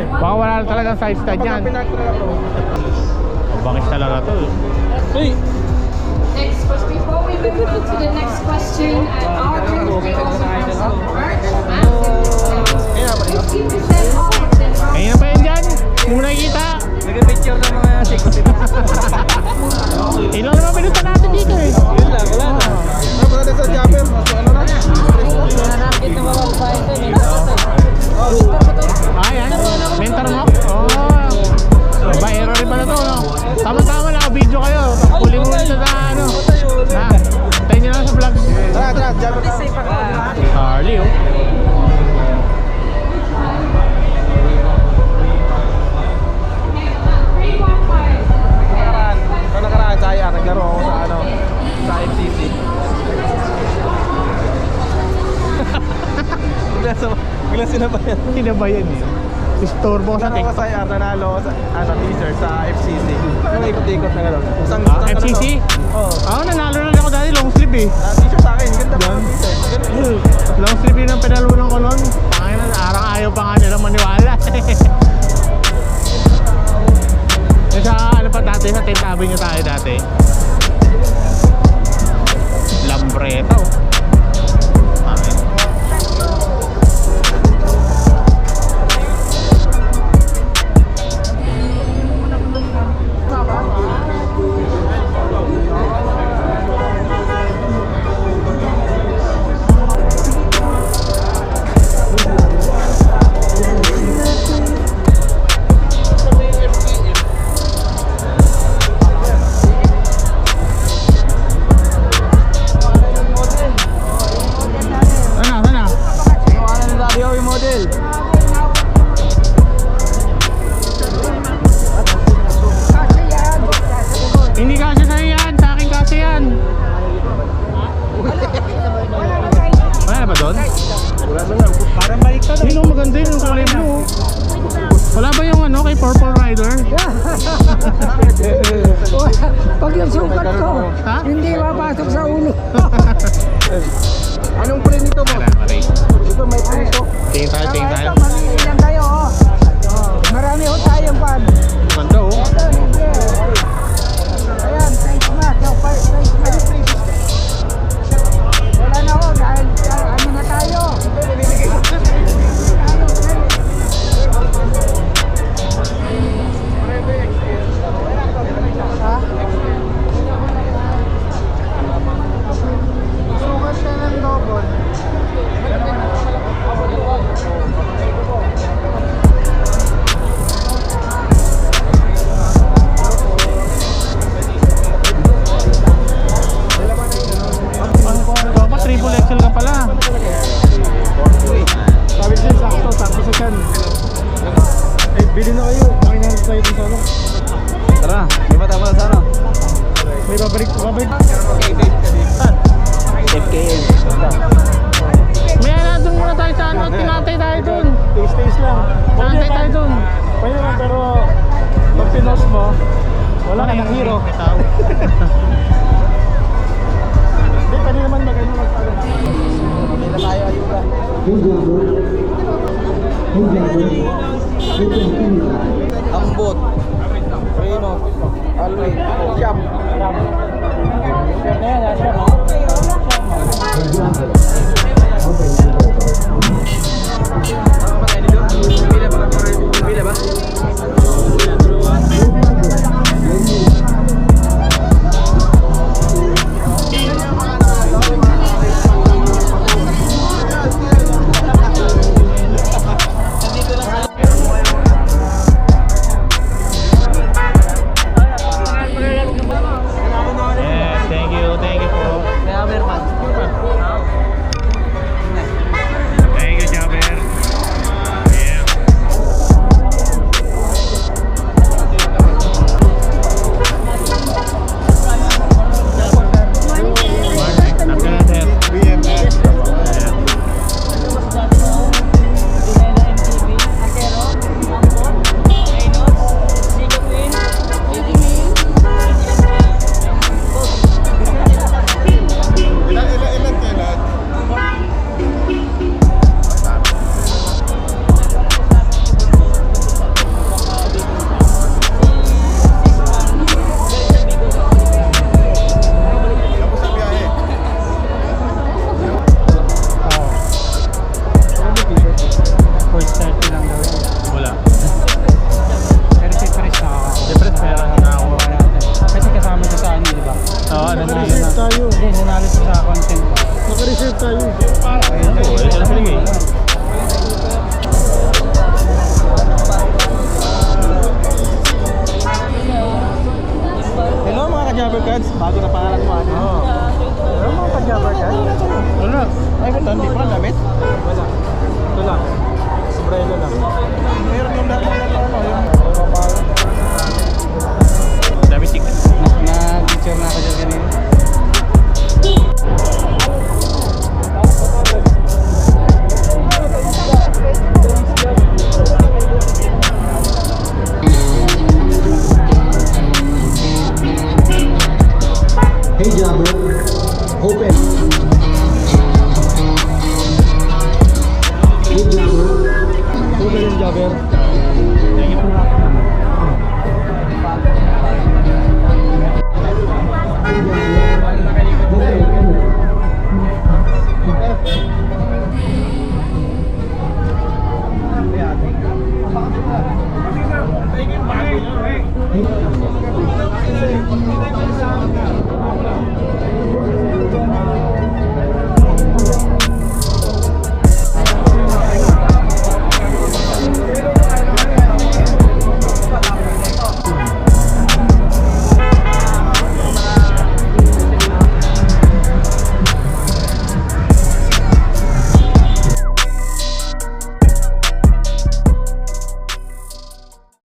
Baka wala na talagang side stand yan. Bangis talaga to. Hey! Next, but before we move on to the next question, our country also has a massive discount. 50% off of the Kaya pa yan dyan. Kung nakikita. Nag-picture ng mga chicks. Ilan naman pinuta natin dito eh. Yun lang, wala na. Wala na sa jumper. Ano na? Nakakit na mga babae ito. Yan. Mentor mo? Ba, error rin pala to, no? Tama-tama, naka-video kayo. Huli mo na sa ano. Tayo nyo lang sa vlog. Tara, jumper. Harley, oh. Nakaraan tayo, naglaro ako sa ano, sa FCC. Bigla sinabayan. Sinabayan eh. Istorbo ko sa Nanalo TikTok. sa IR, nanalo sa ano, t-shirt sa FCC. Yung ikot-ikot na gano'n. FCC? Oo. Ako, nanalo na ako dati, long sleeve eh. T-shirt sa akin, ganda pa ang t-shirt. Ganun. Long sleeve yun ang pinalunan ko nun. Pangin na, arang ayaw pa nga nila maniwala. Sa ano pa dati, sa 10th Avenue tayo dati. Lambreta, oh. Pangin. Hindi kasi sa'yo yan, sa akin kasi yan. Wala na ba doon? Wala na lang. Parang baliktad. Yun ang maganda yun, yung kulay blue. Wala ba yung ano, kay Purple Rider? Pag yung sukat ko, Ha? hindi mapasok sa ulo. Anong pre nito mo? Wala, Maray. Ito may prito. Tingin tayo, tingin tayo. Ito, mag-iilang kayo, oh. Marami ho tayong pan. Ganda, oh. Ayan, thanks na. Wala na ho, dahil ano na tayo. Ha? Sukat ka ng double. Dapat triple XL ka pala. Sabi siya, sakto sa chan. Eh, bili na kayo. Makinahal tayo dun sa ano. Tara, di ba tama sa ano? May babalik. FKL. May doon muna tayo sa ano, tinatay tayo doon. Taste lang. Tinatay tayo doon. Pwede lang, pero pag pinos mo, wala ka ng hero. Hindi, pwede naman magano magpala. Hindi na tayo ayuda. Ambot. Reno. Alway. Siyam. Pila ba? Yeah, thank you po. Kaya Merman. Thank you, cards, bago na pangalan mo. Ano? Oo. Ano mga pag-jabber ka? Wala. Ay, ba't hindi pa damit? Wala. Ito lang. Umbrella lang. Meron yung lahat ng ano, yung